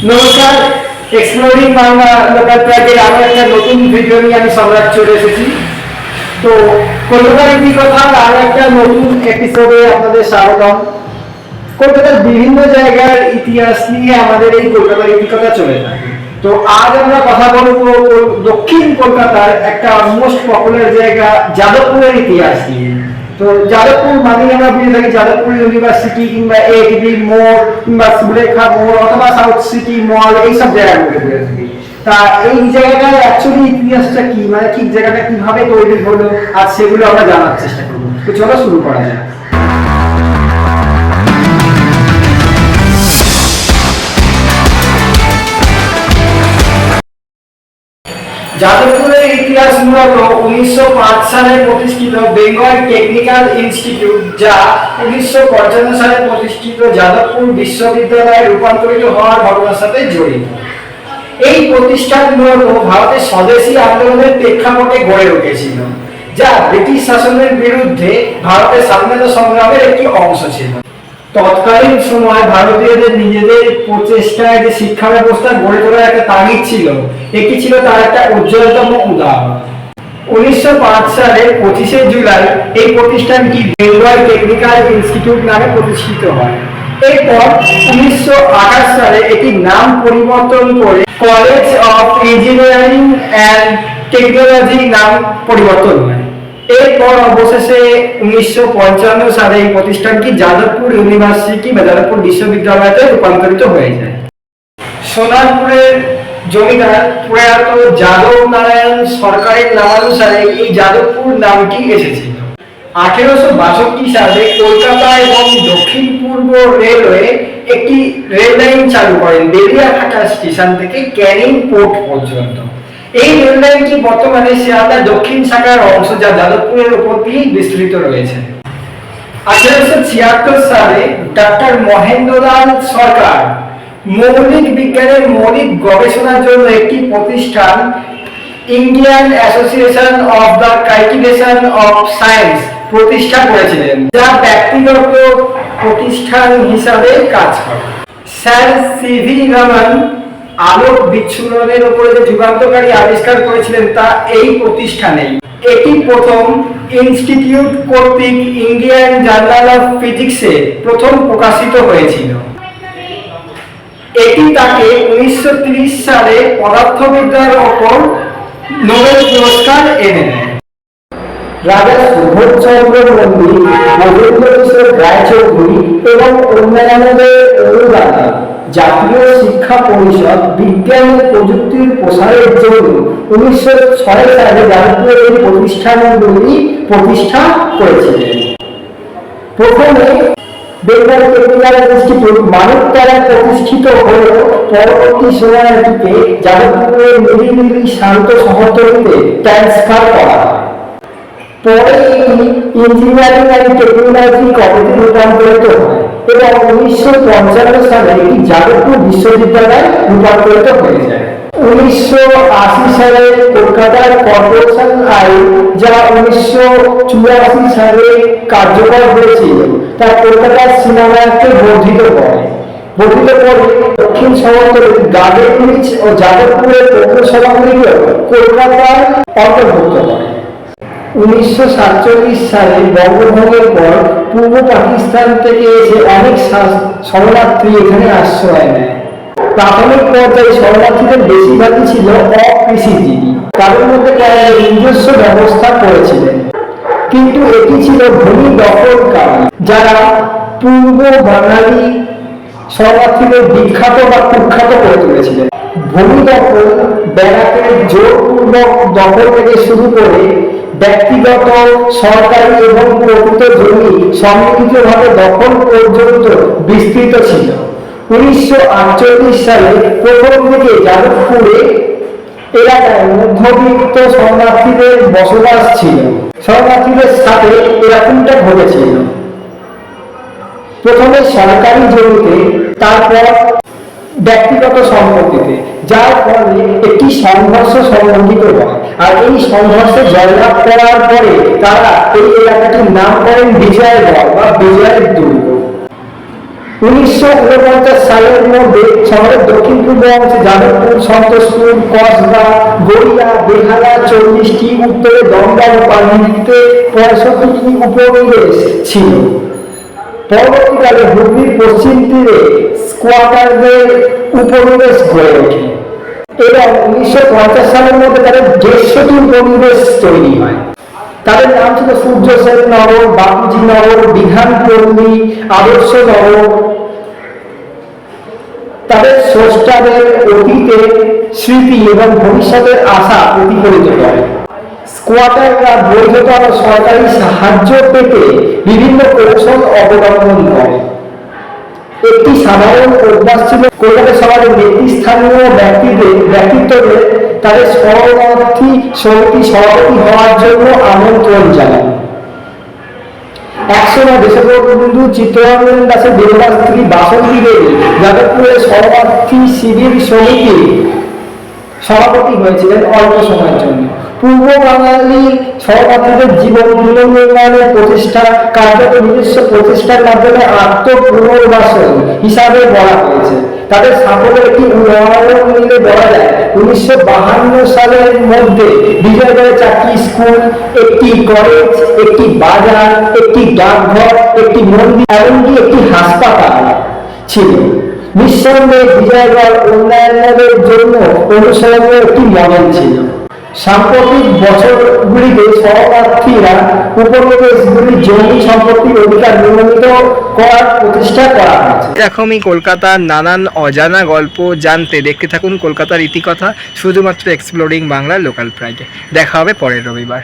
নমস্কার, exploring Bangla local ট্র্যাকের আরো একটা নতুন ভিডিও নিয়ে আমি সম্রাট চলে এসেছি। তো কলকাতার ইতিকথার আরো একটা নতুন এপিসোডে আপনাদের স্বাগতম। কলকাতার বিভিন্ন জায়গার ইতিহাস নিয়ে আমাদের এই কলকাতার ইতিকথা চলে থাকে। তো আজ আমরা কথা বলবো দক্ষিণ কলকাতার একটা মোস্ট পপুলার জায়গা যাদবপুরের ইতিহাস নিয়ে। তো যাদবপুর মানে আমরা বুঝে থাকি যাদবপুর ইউনিভার্সিটি কিংবা এটিভি মোড় কিংবা সুলেখা মোড় অথবা সাউথ সিটি মল এইসব জায়গাগুলো বুঝে থাকি। তা এই জায়গাটার অ্যাকচুয়ালি ইতিহাসটা কি, মানে ঠিক জায়গাটা কিভাবে তৈরি হলো, আর সেগুলো আমরা জানার চেষ্টা করবো। তো চলো শুরু করা যাক। যাদবপুরের ইতিহাস মূলত 1905 সালে প্রতিষ্ঠিত বেঙ্গল টেকনিক্যাল ইনস্টিটিউট, যা 1955 সালে প্রতিষ্ঠিত যাদবপুর বিশ্ববিদ্যালয়ে রূপান্তরিত হওয়ার ঘটনার সাথে জড়িত। এই প্রতিষ্ঠান মূলত ভারতের স্বদেশী আন্দোলনের প্রেক্ষাপটে গড়ে উঠেছিল, যা ব্রিটিশ শাসনের বিরুদ্ধে ভারতের স্বাধীনতা সংগ্রামের একটি অংশ ছিল। তৎকালীন সময় ভারতীয়দের নিজেদের প্রচেষ্টায় যে শিক্ষা ব্যবস্থা গড়ে তোলার একটা তাগিদ ছিল, এটি ছিল তার একটা উজ্জ্বলতম উদাহরণ। 1905 সালের 25শে জুলাই এই প্রতিষ্ঠানটি বেঙ্গল টেকনিক্যাল ইনস্টিটিউট নামে প্রতিষ্ঠিত হয়। এরপর 1928 সালে এটি নাম পরিবর্তন করে college of engineering and technology নাম পরিবর্তন হয়। এরপর অবশেষে 1955 সালে এই প্রতিষ্ঠানটি যাদবপুর ইউনিভার্সিটি বা যাদবপুর বিশ্ববিদ্যালয়তে রূপান্তরিত হয়ে যায়। সোনারপুরের জমিদার প্রয়াত যাদব নারায়ণ সরকারের নামানুসারে এই যাদবপুর নামটি এসেছিল। 1862 সালে কলকাতা এবং দক্ষিণ পূর্ব রেলওয়ে একটি রেল লাইন চালু করেন বেলিয়াঘাটা স্টেশন থেকে ক্যানিং পোর্ট পর্যন্ত। এই রেল লাইনটি বর্তমানে শিয়ালদা দক্ষিণ শাখার অংশ, যা যাদবপুরের উপর দিয়ে বিস্তৃত রয়েছে। 1876 সালে ডক্টর মহেন্দ্রলাল সরকার মৌলিক বিজ্ঞানের মৌলিক গবেষণার জন্য একটি প্রতিষ্ঠান Indian association of the cultivation of science প্রতিষ্ঠা করেছিলেন, যা ব্যক্তিগত প্রতিষ্ঠান হিসাবে কাজ করে। স্যার সিভি রমন আলোক বিচ্ছুরণের উপরে যে যুগান্তকারী আবিষ্কার করেছিলেন তা এই প্রতিষ্ঠানেই। এটি প্রথম ইনস্টিটিউট কর্তৃক ইন্ডিয়ান জার্নাল অফ ফিজিক্সে প্রথম প্রকাশিত হয়েছিল। এটি তাকে 1930 সালে পদার্থবিদ্যার ওপর নোবেল পুরস্কার এনে দেয়। রাজা সুবোধচন্দ্র নন্দী, নগেন্দ্র কিশোর রায়চৌধুরী এবং অন্যান্যদের অনুদানে জাতীয় শিক্ষা পরিষদ বিজ্ঞান ও প্রযুক্তির প্রসারের জন্য 1906 সালে যাদবপুরের এই প্রতিষ্ঠানগুলি প্রতিষ্ঠা করেছিলেন। প্রথমে বেঙ্গল টেকনিক্যাল ইনস্টিটিউট মানবতলায় প্রতিষ্ঠিত হলেও পরবর্তী সময়টিতে যাদবপুরের নিরিবিলি শান্ত শহরতলিতে ট্রান্সফার করা হয়। পরে এটি ইঞ্জিনিয়ারিং অ্যান্ড টেকনোলজি কলেজে রূপান্তরিত হয় এবং 1955 সালে এটি যাদবপুর বিশ্ববিদ্যালয়ে রূপান্তরিত হয়ে যায়। 1980 সালে কলকাতার কর্পোরেশন আইন, যা 1984 সালে কার্যকর হয়েছিল, তা কলকাতার সীমানাকে বর্ধিত করে দক্ষিণ শহরতলি, গার্ডেন ব্রিজ ও যাদবপুরের পৌরসভাগুলিকে কলকাতার অন্তর্ভুক্ত করে। 1947 সালে বঙ্গভঙ্গের পর পূর্ব পাকিস্তান থেকে এসে অনেক শরণার্থী এখানে আশ্রয় নেয়। প্রাথমিক পর্যায়ে শরণার্থীদের বেশিরভাগই ছিল অকৃষিজীবী, তাদের মধ্যে তারা নিজস্ব ব্যবস্থা করেছিলেন, কিন্তু এটি ছিল ভূমি দখলকারী, যারা পূর্ব বাঙালি শরণার্থীদের বিখ্যাত বা কুখ্যাত করে তুলেছিলেন। ভূমি দখল, ব্যারাকের জোরপূর্বক দখল থেকে শুরু করে ব্যক্তিগত, সরকারি এবং প্রকৃত জমি সম্মিলিতভাবে দখল পর্যন্ত বিস্তৃত ছিল। 1948 সালে প্রথম দিকে যাদবপুরে এলাকায় মধ্যবিত্ত শরণার্থীদের বসবাস ছিল। শরণার্থীদের সাথে এরকমটা ঘটেছিল, প্রথমে সরকারি জমিতে, তারপর ব্যক্তিগত সম্পত্তিতে, যার ফলে একটি সংঘর্ষ সংঘটিত হয়। আর এই সংঘর্ষে জয়লাভ করার পরে তারা এই এলাকাটির নাম করেন বিজয়গড় বা বিজয়ের দুর্গ। 1949 সালের মধ্যে শহরের দক্ষিণ পূর্ব অংশে যাদবপুর, সন্তোষপুর, কসবা, গড়িয়া, বেহালা 40টি, উত্তরে দমদম ও পানিতে 65টি উপনিবেশ ছিল। পরবর্তীকালে হুগলির পশ্চিম তীরে স্কোয়াটারদের উপনিবেশ গড়ে ওঠে এবং 1950 সালের মধ্যে তাদের 150টি উপনিবেশ তৈরি হয়। তাদের নাম ছিল সূর্য সেন নগর, বাপুজি নগর, বিধানপল্লী, আদর্শ নগর। তাদের স্রষ্টাদের অতীতে স্মৃতি এবং ভবিষ্যতের আশা প্রতিফলিত করে। স্কোয়াটাররা বৈধতা ও সরকারি সাহায্য পেতে বিভিন্ন কৌশল অবলম্বন করে। একটি সাধারণ অভ্যাস ছিল কলকাতা শহরের নেতৃস্থানীয় ব্যক্তিত্বদের তাদের শরণার্থী সমিতি সভাপতি হওয়ার জন্য আমন্ত্রণ জানানো। একসময় দেশবন্ধু চিত্তরঞ্জন দাসের বিধবা স্ত্রী বাসন্তী দেবী যাদবপুরের শরণার্থী শিবির সমিতির সভাপতি হয়েছিলেন অল্প সময়ের জন্য। পূর্ব বাঙালি শরণার্থীদের জীবন পুনর্নির্মাণের প্রচেষ্টা কার্যত নিজস্ব প্রচেষ্টার মাধ্যমে আত্মপুনর্বাসন হিসাবে বলা হয়েছে। তাদের সাফল্যের একটি উদাহরণ নিলে বলা যায় 1952 সালের মধ্যে বিজয়গড়ে 4টি স্কুল, একটি কলেজ, একটি বাজার, একটি ডাকঘর, একটি মন্দির, এমনকি একটি হাসপাতাল ছিল। নিঃসন্দেহে বিজয়গড় উন্নয়নের জন্য অনুসরণের একটি মডেল ছিল। সাম্প্রতিক বছরগুলিতে শরণার্থীরা উপনিবেশগুলির জমি সম্পত্তির অধিকার নিয়মিত করার প্রচেষ্টা করা হয়েছে। এরকমই কলকাতার নানান অজানা গল্প জানতে দেখতে থাকুন কলকাতার ইতিকথা, শুধুমাত্র এক্সপ্লোরিং বাংলা লোকাল প্রাইডে। দেখা হবে পরের রবিবার।